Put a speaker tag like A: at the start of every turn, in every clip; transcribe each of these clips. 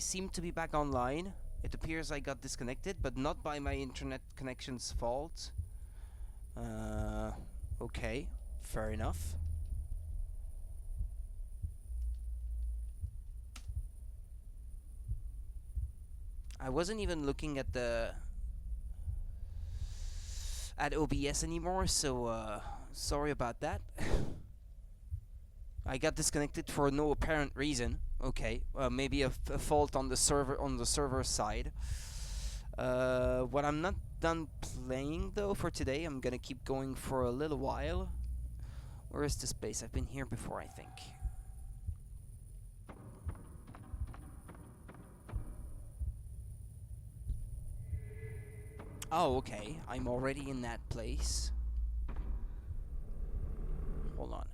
A: seem to be back online. It appears I got disconnected, but not by my internet connection's fault. Okay, fair enough. I wasn't even looking at OBS anymore, so sorry about that. I got disconnected for no apparent reason. Okay, maybe a fault on the server side. When I'm not done playing though for today, I'm gonna keep going for a little while. Where is this place? I've been here before, I think. Oh, okay. I'm already in that place. Hold on.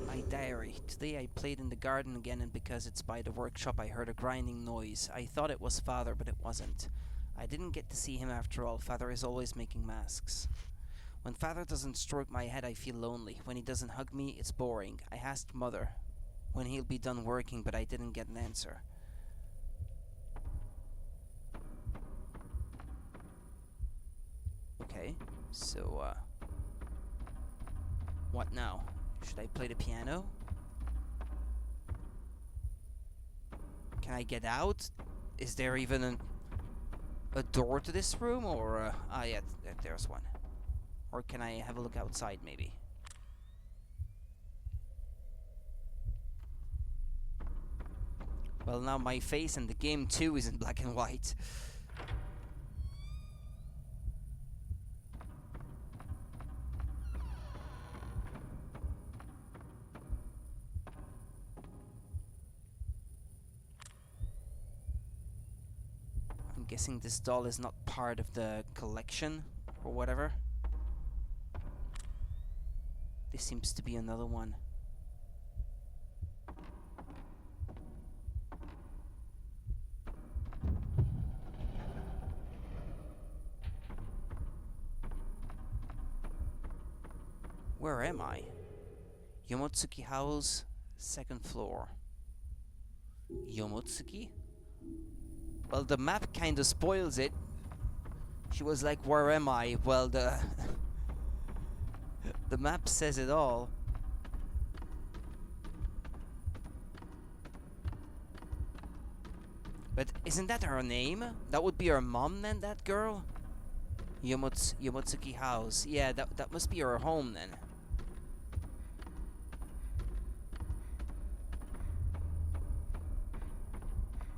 A: My diary. Today I played in the garden again, and because it's by the workshop I heard a grinding noise. I thought it was Father, but it wasn't. I didn't get to see him after all. Father is always making masks. When Father doesn't stroke my head, I feel lonely. When he doesn't hug me, it's boring. I asked Mother when he'll be done working, but I didn't get an answer. Okay, so, what now? Should I play the piano? Can I get out? Is there even a door to this room, or, yeah, there's one. Or can I have a look outside, maybe? Well, now my face in the game too is in black and white. I'm guessing this doll is not part of the collection or whatever. This seems to be another one. Where am I? Yomotsuki House, 2nd floor. Yomotsuki? Well, the map kinda spoils it. She was like, where am I? Well, the map says it all. But isn't that her name? That would be her mom then, that girl? Yomotsuki House. Yeah, that must be her home then.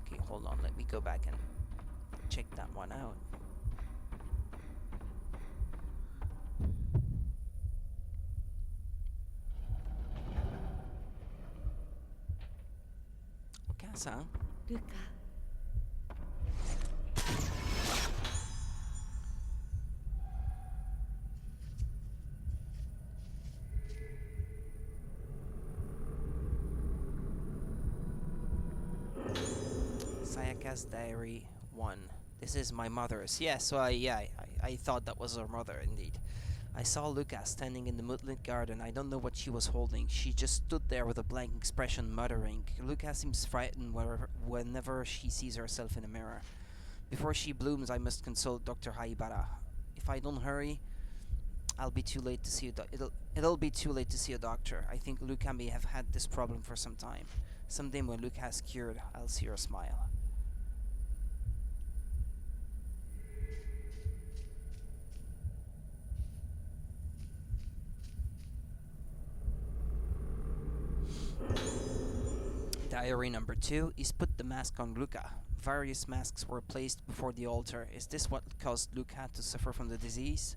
A: Okay, hold on. Let me go back and check that one out. Okasa?
B: Luca.
A: Sayaka's Diary 1. This is my mother's. Yeah, so I thought that was her mother, indeed. I saw Luca standing in the moonlit garden. I don't know what she was holding. She just stood there with a blank expression, muttering. Luca seems frightened whenever she sees herself in a mirror. Before she blooms, I must consult Dr. Haibara. If I don't hurry, I'll be too late to see it'll be too late to see a doctor. I think Luca may have had this problem for some time. Someday when Luca is cured, I'll see her smile. Diary number 2 is put the mask on Luca. Various masks were placed before the altar. Is this what caused Luca to suffer from the disease?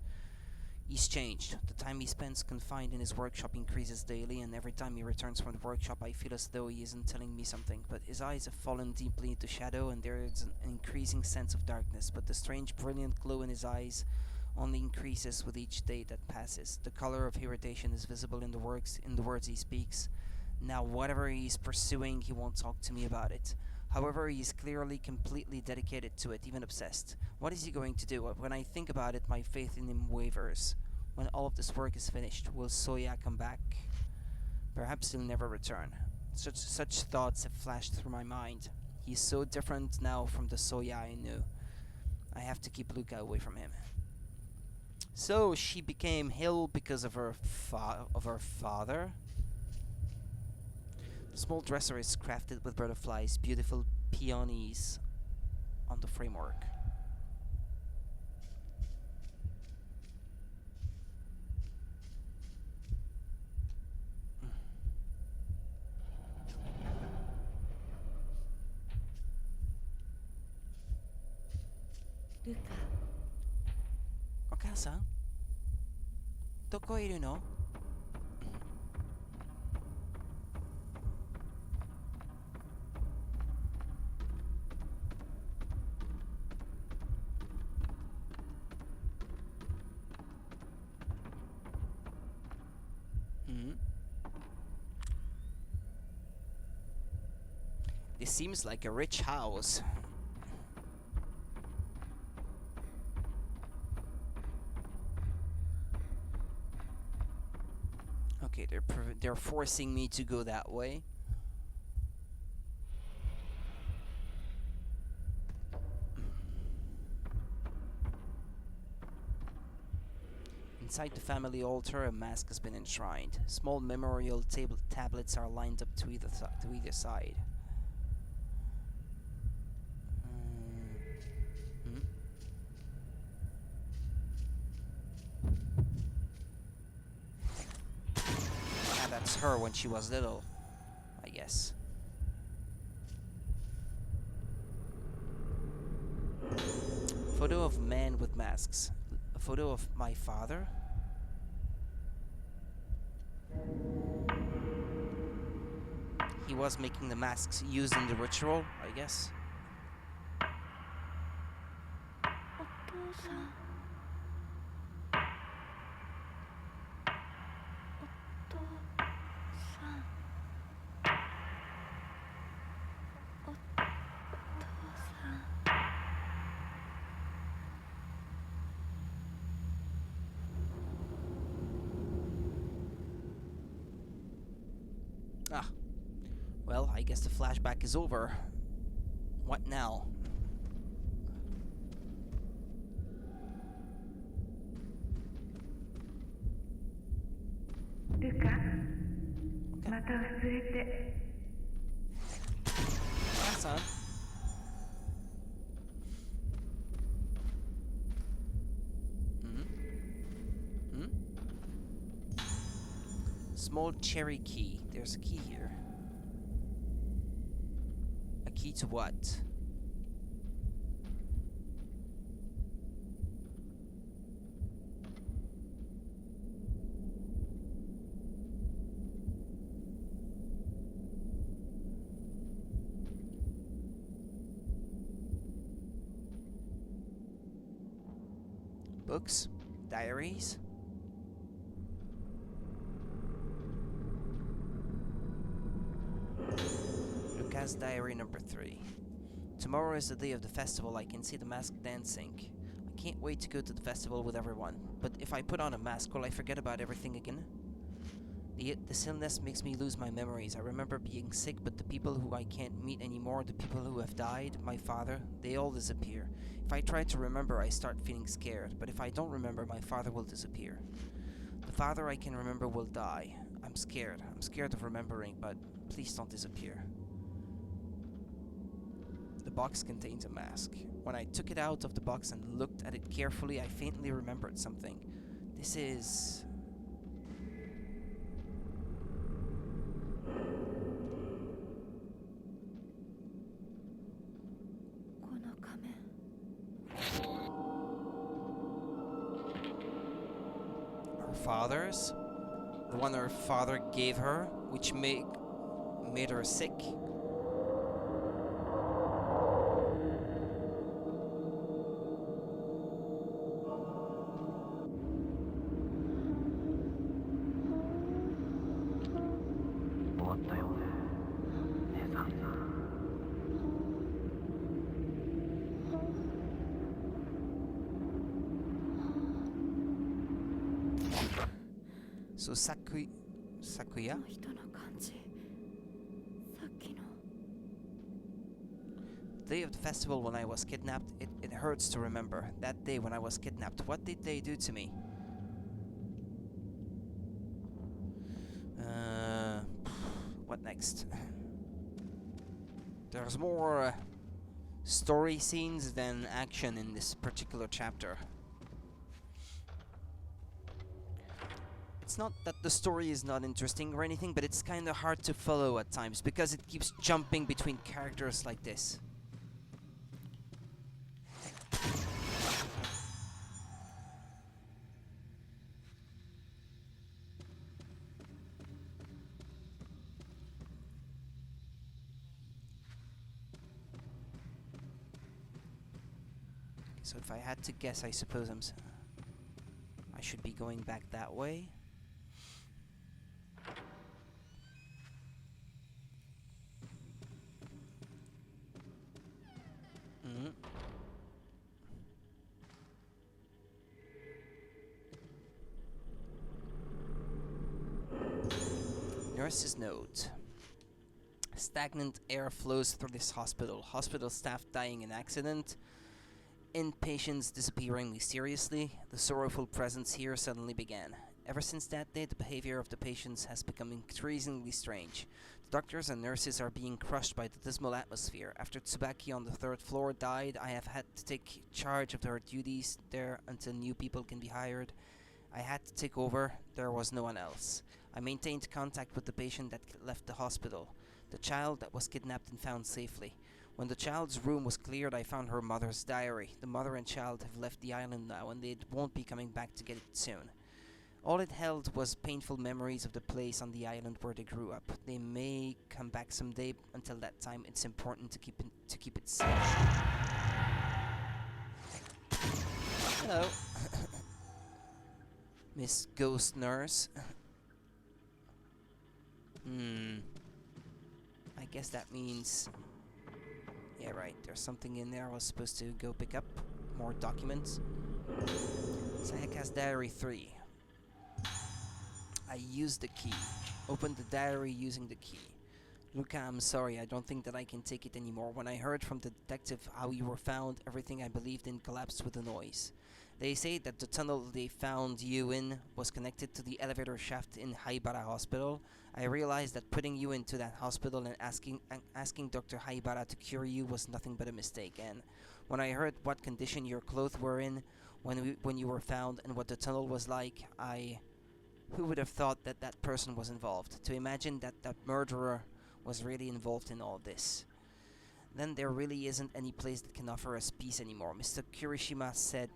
A: He's changed. The time he spends confined in his workshop increases daily, and every time he returns from the workshop I feel as though he isn't telling me something. But his eyes have fallen deeply into shadow, and there is an increasing sense of darkness. But the strange brilliant glow in his eyes only increases with each day that passes. The color of irritation is visible in the words he speaks. Now, whatever he is pursuing, he won't talk to me about it. However, he is clearly completely dedicated to it, even obsessed. What is he going to do? When I think about it, my faith in him wavers. When all of this work is finished, will Soya come back? Perhaps he'll never return. Such thoughts have flashed through my mind. He's so different now from the Soya I knew. I have to keep Luca away from him. So she became ill because of her father. The small dresser is crafted with butterflies, beautiful peonies on the framework.
B: Luca,
A: お母さん、どこいるの? This seems like a rich house. Okay, they're forcing me to go that way. Inside the family altar, a mask has been enshrined. Small memorial tablets are lined up to either side. Ah, that's her when she was little, I guess. Photo of man with masks. A photo of my father? He was making the masks used in the ritual, I guess.
B: お父さん。お父さん。お父さん。
A: Ah. Well, I guess the flashback is over. What now?
B: Luca, また忘れて。
A: Son. Small cherry key. There's a key here. A key to what? Books? Diaries? Luca's diary number 3. Tomorrow is the day of the festival. I can see the mask dancing. I can't wait to go to the festival with everyone. But if I put on a mask, will I forget about everything again? This illness makes me lose my memories. I remember being sick, but the people who I can't meet anymore, the people who have died, my father, they all disappear. If I try to remember, I start feeling scared. But if I don't remember, my father will disappear. The father I can remember will die. I'm scared. I'm scared of remembering, but please don't disappear. The box contains a mask. When I took it out of the box and looked at it carefully, I faintly remembered something. This is... her father's? The one her father gave her, which made her sick?
C: ったようで、姉さん。
A: So Sakuya?
B: この人の感じ、さっきの。
A: The day of the festival when I was kidnapped, it hurts to remember. That day when I was kidnapped, what did they do to me? What next? There's more story scenes than action in this particular chapter. It's not that the story is not interesting or anything, but it's kinda hard to follow at times because it keeps jumping between characters like this. So if I had to guess, I suppose I should be going back that way. Nurse's note. Stagnant air flows through this hospital. Hospital staff dying in accident. Inpatients disappearing mysteriously. The sorrowful presence here suddenly began. Ever since that day, the behavior of the patients has become increasingly strange. The doctors and nurses are being crushed by the dismal atmosphere. After Tsubaki on the third floor died, I have had to take charge of her duties there until new people can be hired. I had to take over. There was no one else. I maintained contact with the patient that left the hospital, the child that was kidnapped and found safely. When the child's room was cleared, I found her mother's diary. The mother and child have left the island now, and they won't be coming back to get it soon. All it held was painful memories of the place on the island where they grew up. They may come back someday. Until that time, it's important to keep it safe. Hello, Miss Ghost Nurse. I guess that means... Yeah, right, there's something in there I was supposed to go pick up. More documents. Sayaka's Diary 3. I used the key. Opened the diary using the key. Luca, I'm sorry, I don't think that I can take it anymore. When I heard from the detective how you were found, everything I believed in collapsed with a noise. They say that the tunnel they found you in was connected to the elevator shaft in Haibara Hospital. I realized that putting you into that hospital and asking Dr. Haibara to cure you was nothing but a mistake. And when I heard what condition your clothes were in when you were found and what the tunnel was like, who would have thought that that person was involved? To imagine that that murderer was really involved in all this. Then there really isn't any place that can offer us peace anymore. Mr. Kirishima said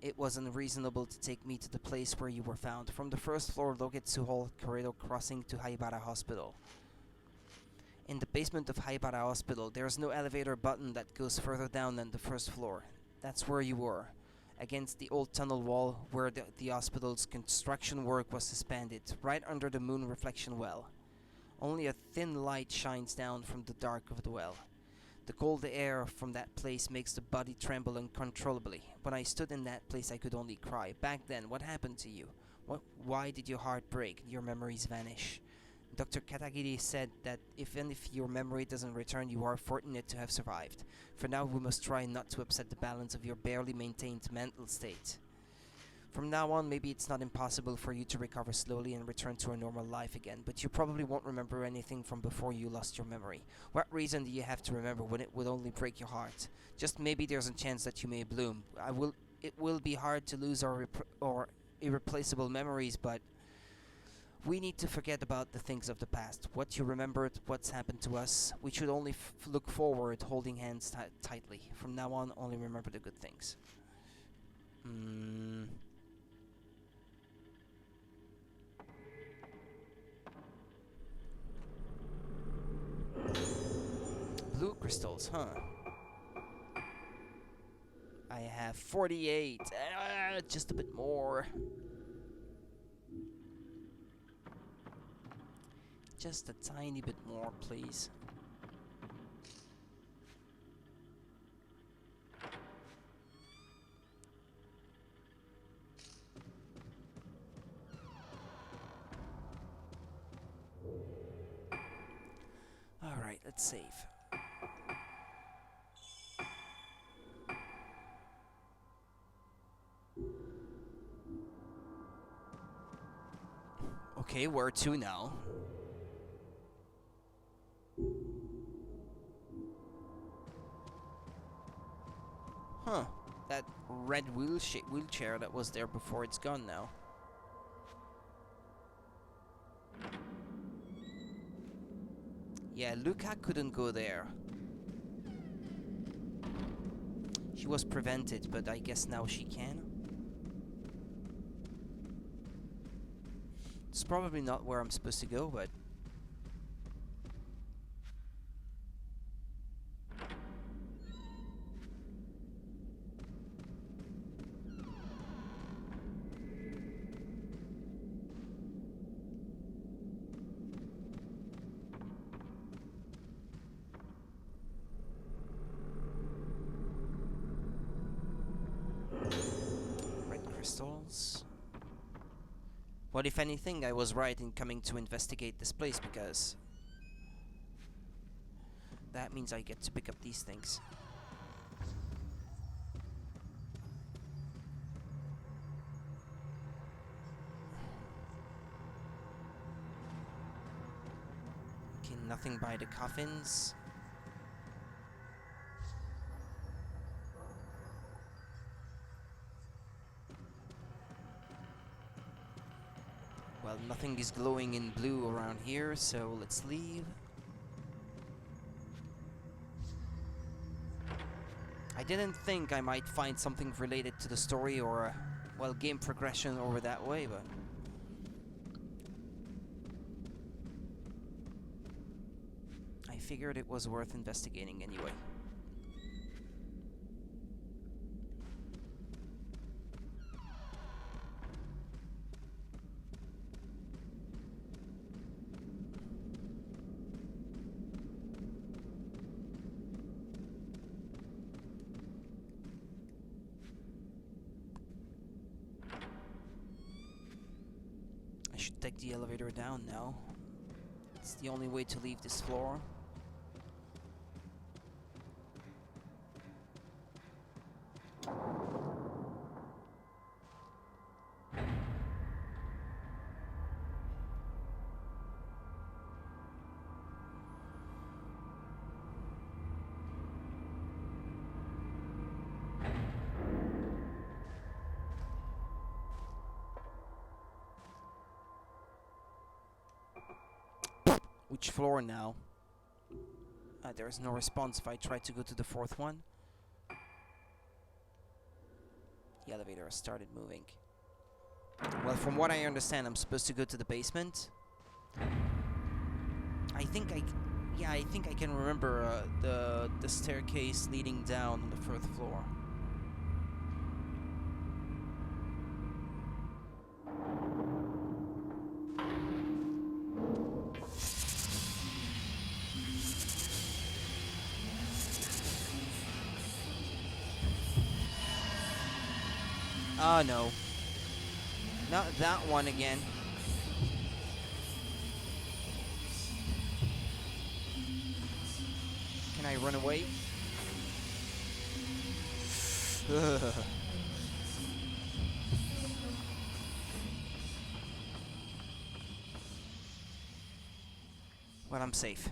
A: it was unreasonable to take me to the place where you were found, from the first floor Logetsu Hall corridor crossing to Haibara Hospital. In the basement of Haibara Hospital, there's no elevator button that goes further down than the first floor. That's where you were, against the old tunnel wall where the hospital's construction work was suspended, right under the moon reflection well. Only a thin light shines down from the dark of the well. The cold air from that place makes the body tremble uncontrollably. When I stood in that place, I could only cry. Back then, what happened to you? Why did your heart break and your memories vanish? Dr. Katagiri said that even if your memory doesn't return, you are fortunate to have survived. For now, we must try not to upset the balance of your barely maintained mental state. From now on, maybe it's not impossible for you to recover slowly and return to a normal life again, but you probably won't remember anything from before you lost your memory. What reason do you have to remember when it would only break your heart? Just maybe there's a chance that you may bloom. It will be hard to lose our irreplaceable memories, but we need to forget about the things of the past. What you remembered, what's happened to us. We should only look forward, holding hands tightly. From now on, only remember the good things. Blue crystals, huh? I have 48. Just a bit more. Just a tiny bit more, please. Alright, let's save. Okay, where to now? Huh. That red wheelchair that was there before, it's gone now. Yeah, Luca couldn't go there. She was prevented, but I guess now she can. It's probably not where I'm supposed to go, but... red crystals. But if anything, I was right in coming to investigate this place, because that means I get to pick up these things. Okay, nothing by the coffins. Well, nothing is glowing in blue around here, so let's leave. I didn't think I might find something related to the story or, well, game progression over that way, but... I figured it was worth investigating anyway. I should take the elevator down now. It's the only way to leave this floor. Which floor now? There is no response if I try to go to the fourth one. The elevator has started moving. Well, from what I understand, I'm supposed to go to the basement. I think I can remember the staircase leading down on the fourth floor. Oh no. Not that one again. Can I run away? Well, I'm safe.